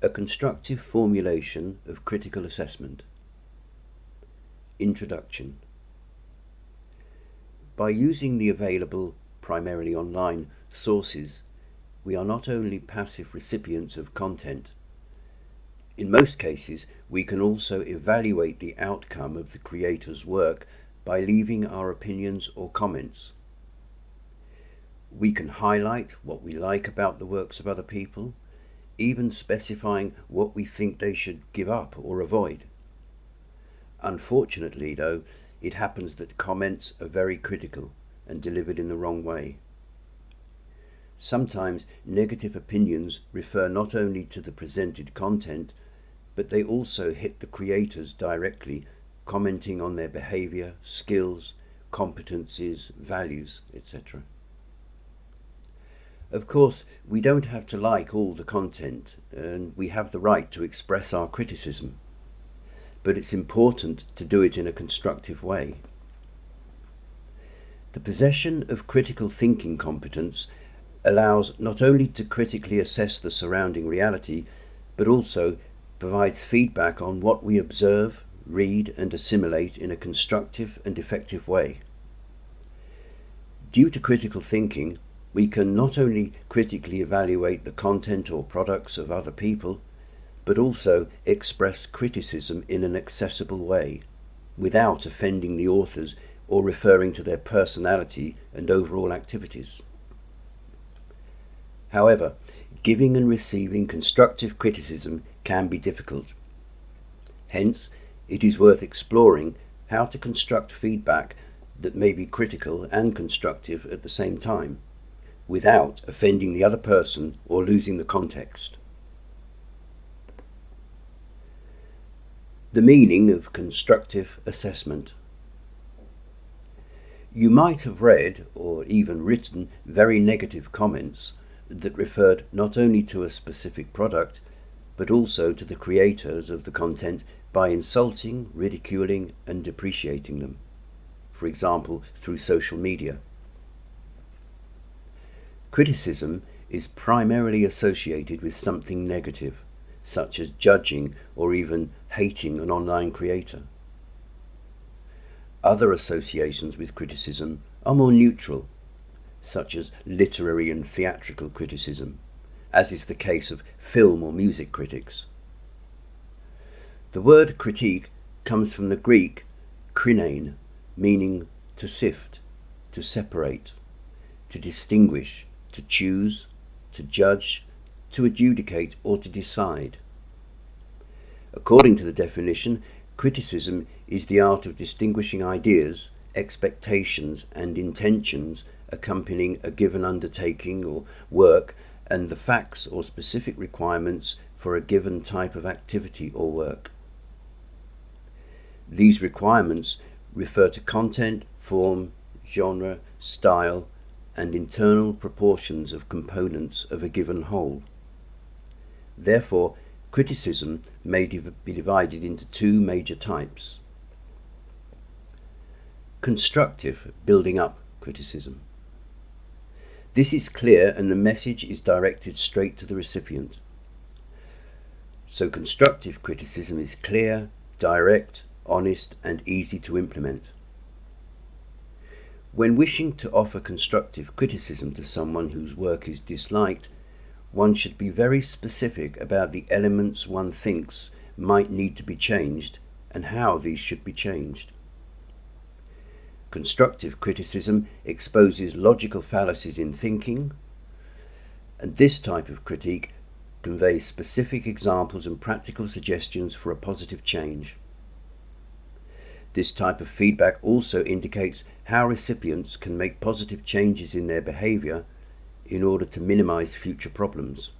A constructive formulation of critical assessment. Introduction. By using the available, primarily online, sources, we are not only passive recipients of content. In most cases, we can also evaluate the outcome of the creator's work by leaving our opinions or comments. We can highlight what we like about the works of other people, even specifying what we think they should give up or avoid. Unfortunately, though, it happens that comments are very critical and delivered in the wrong way. Sometimes negative opinions refer not only to the presented content, but they also hit the creators directly, commenting on their behavior, skills, competencies, values, etc. Of course, we don't have to like all the content, and we have the right to express our criticism, but it's important to do it in a constructive way. The possession of critical thinking competence allows not only to critically assess the surrounding reality, but also provides feedback on what we observe, read, and assimilate in a constructive and effective way. Due to critical thinking, we can not only critically evaluate the content or products of other people, but also express criticism in an accessible way, without offending the authors or referring to their personality and overall activities. However, giving and receiving constructive criticism can be difficult. Hence, it is worth exploring how to construct feedback that may be critical and constructive at the same time, without offending the other person or losing the context. The meaning of constructive assessment. You might have read or even written very negative comments that referred not only to a specific product, but also to the creators of the content by insulting, ridiculing, and depreciating them, for example, through social media. Criticism is primarily associated with something negative, such as judging or even hating an online creator. Other associations with criticism are more neutral, such as literary and theatrical criticism, as is the case of film or music critics. The word critique comes from the Greek krinein, meaning to sift, to separate, to distinguish, to choose, to judge, to adjudicate, or to decide. According to the definition, criticism is the art of distinguishing ideas, expectations, and intentions accompanying a given undertaking or work, and the facts or specific requirements for a given type of activity or work. These requirements refer to content, form, genre, style, and internal proportions of components of a given whole. Therefore, criticism may be divided into two major types. Constructive, building up criticism. This is clear and the message is directed straight to the recipient. So constructive criticism is clear, direct, honest, and easy to implement. When wishing to offer constructive criticism to someone whose work is disliked, one should be very specific about the elements one thinks might need to be changed and how these should be changed. Constructive criticism exposes logical fallacies in thinking, and this type of critique conveys specific examples and practical suggestions for a positive change. This type of feedback also indicates how recipients can make positive changes in their behavior in order to minimize future problems.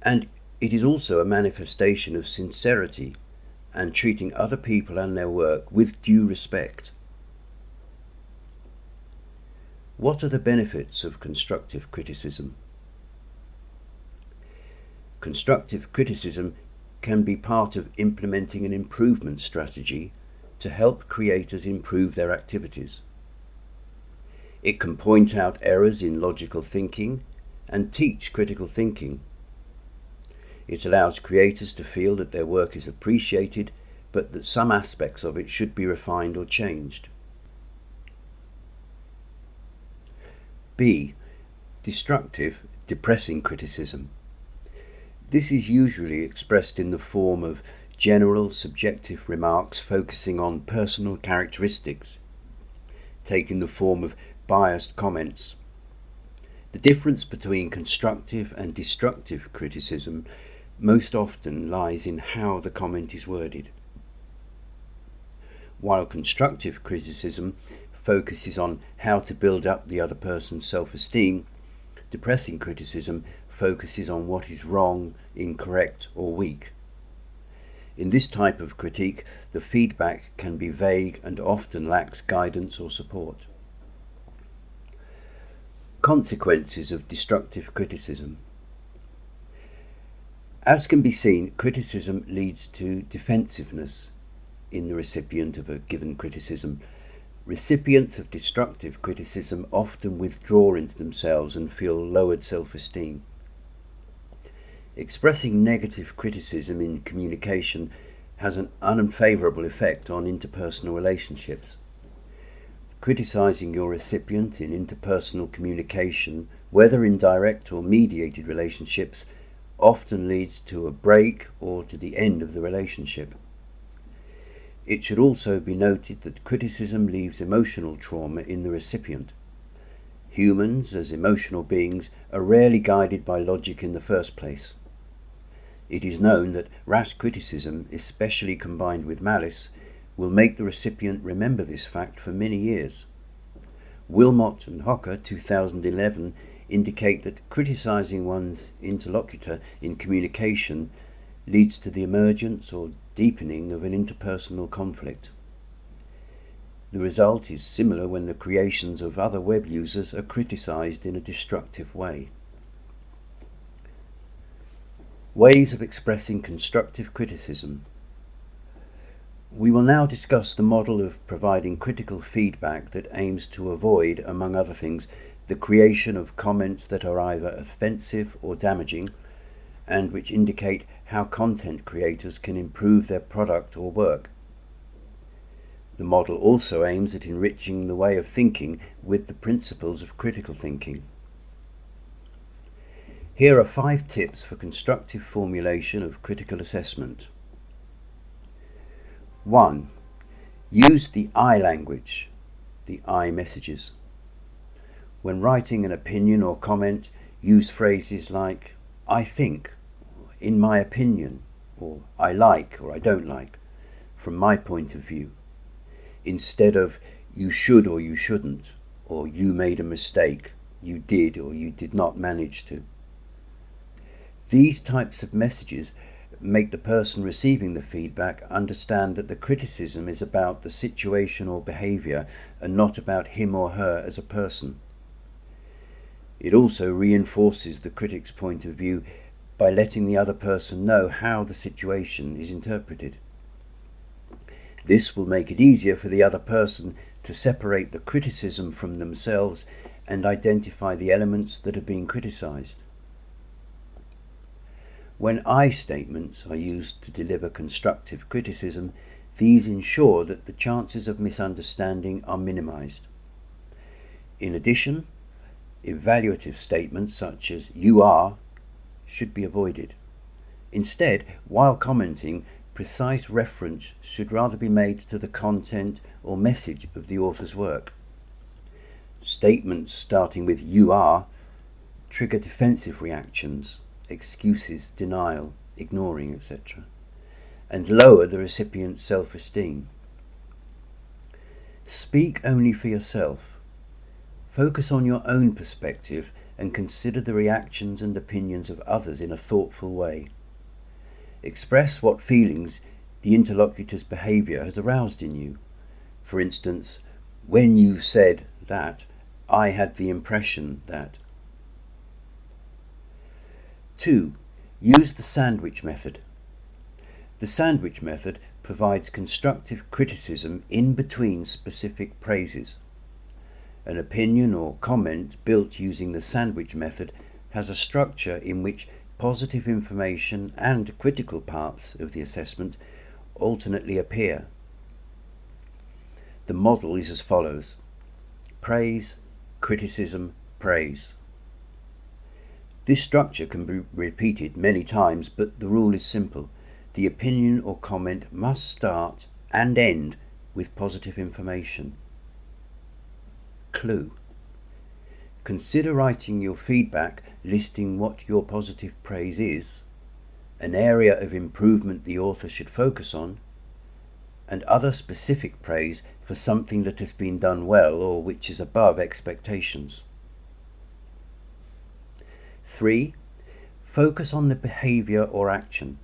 And it is also a manifestation of sincerity and treating other people and their work with due respect. What are the benefits of constructive criticism? Constructive criticism can be part of implementing an improvement strategy to help creators improve their activities. It can point out errors in logical thinking and teach critical thinking. It allows creators to feel that their work is appreciated, but that some aspects of it should be refined or changed. B. Destructive, depressing criticism. This is usually expressed in the form of general, subjective remarks focusing on personal characteristics, taking the form of biased comments. The difference between constructive and destructive criticism most often lies in how the comment is worded. While constructive criticism focuses on how to build up the other person's self-esteem, depressing criticism focuses on what is wrong, incorrect, or weak. In this type of critique, the feedback can be vague and often lacks guidance or support. Consequences of destructive criticism. As can be seen, criticism leads to defensiveness in the recipient of a given criticism. Recipients of destructive criticism often withdraw into themselves and feel lowered self-esteem. Expressing negative criticism in communication has an unfavourable effect on interpersonal relationships. Criticizing your recipient in interpersonal communication, whether in direct or mediated relationships, often leads to a break or to the end of the relationship. It should also be noted that criticism leaves emotional trauma in the recipient. Humans, as emotional beings, are rarely guided by logic in the first place. It is known that rash criticism, especially combined with malice, will make the recipient remember this fact for many years. Wilmot and Hocker, 2011, indicate that criticizing one's interlocutor in communication leads to the emergence or deepening of an interpersonal conflict. The result is similar when the creations of other web users are criticized in a destructive way. Ways of expressing constructive criticism. We will now discuss the model of providing critical feedback that aims to avoid, among other things, the creation of comments that are either offensive or damaging, and which indicate how content creators can improve their product or work. The model also aims at enriching the way of thinking with the principles of critical thinking. Here are 5 tips for constructive formulation of critical assessment. 1. Use the I language, the I messages. When writing an opinion or comment, use phrases like I think, in my opinion, or I like or I don't like, from my point of view, instead of you should or you shouldn't, or you made a mistake, you did or you did not manage to. These types of messages make the person receiving the feedback understand that the criticism is about the situation or behaviour and not about him or her as a person. It also reinforces the critic's point of view by letting the other person know how the situation is interpreted. This will make it easier for the other person to separate the criticism from themselves and identify the elements that are being criticised. When I statements are used to deliver constructive criticism, these ensure that the chances of misunderstanding are minimized. In addition, evaluative statements such as "you are" should be avoided. Instead, while commenting, precise reference should rather be made to the content or message of the author's work. Statements starting with "you are" trigger defensive reactions, excuses, denial, ignoring, etc., and lower the recipient's self-esteem. Speak only for yourself. Focus on your own perspective and consider the reactions and opinions of others in a thoughtful way. Express what feelings the interlocutor's behaviour has aroused in you. For instance, when you said that, I had the impression that. 2. Use the sandwich method. The sandwich method provides constructive criticism in between specific praises. An opinion or comment built using the sandwich method has a structure in which positive information and critical parts of the assessment alternately appear. The model is as follows: praise, criticism, praise. This structure can be repeated many times, but the rule is simple. The opinion or comment must start and end with positive information. Clue: consider writing your feedback listing what your positive praise is, an area of improvement the author should focus on, and other specific praise for something that has been done well or which is above expectations. 3. Focus on the behavior or action.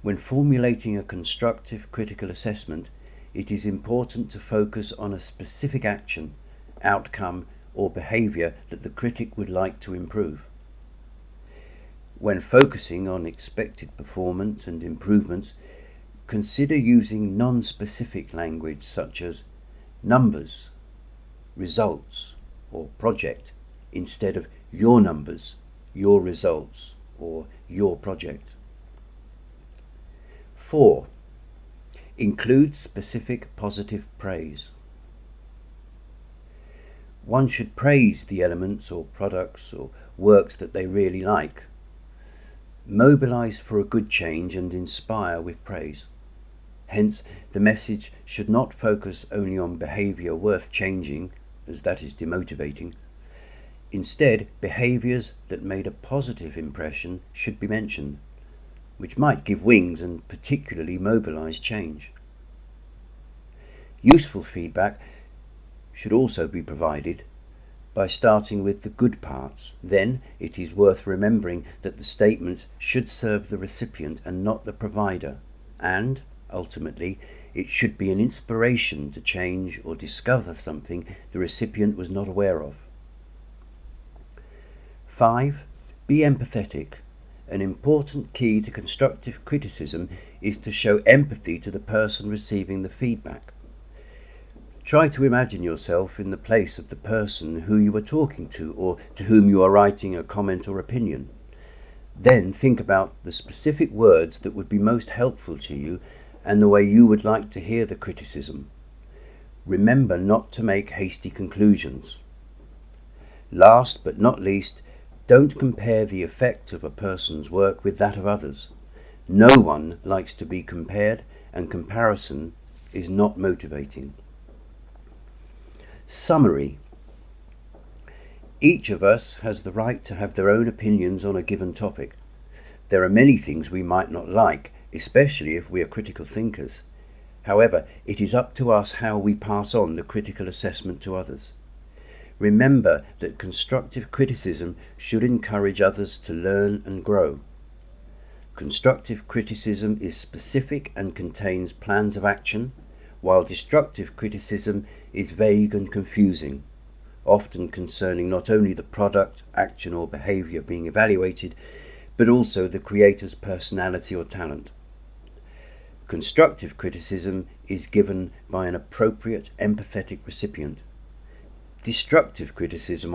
When formulating a constructive critical assessment, it is important to focus on a specific action, outcome, or behavior that the critic would like to improve. When focusing on expected performance and improvements, consider using non-specific language such as numbers, results, or project instead of your numbers, your results, or your project. 4. Include specific positive praise. One should praise the elements or products or works that they really like. Mobilize for a good change and inspire with praise. Hence, the message should not focus only on behavior worth changing, as that is demotivating. Instead, behaviors that made a positive impression should be mentioned, which might give wings and particularly mobilize change. Useful feedback should also be provided by starting with the good parts. Then it is worth remembering that the statement should serve the recipient and not the provider, and ultimately it should be an inspiration to change or discover something the recipient was not aware of. 5. Be empathetic. An important key to constructive criticism is to show empathy to the person receiving the feedback. Try to imagine yourself in the place of the person who you are talking to or to whom you are writing a comment or opinion. Then think about the specific words that would be most helpful to you and the way you would like to hear the criticism. Remember not to make hasty conclusions. Last but not least, don't compare the effect of a person's work with that of others. No one likes to be compared, and comparison is not motivating. Summary: each of us has the right to have their own opinions on a given topic. There are many things we might not like, especially if we are critical thinkers. However, it is up to us how we pass on the critical assessment to others. Remember that constructive criticism should encourage others to learn and grow. Constructive criticism is specific and contains plans of action, while destructive criticism is vague and confusing, often concerning not only the product, action or behavior being evaluated, but also the creator's personality or talent. Constructive criticism is given by an appropriate, empathetic recipient. Destructive criticism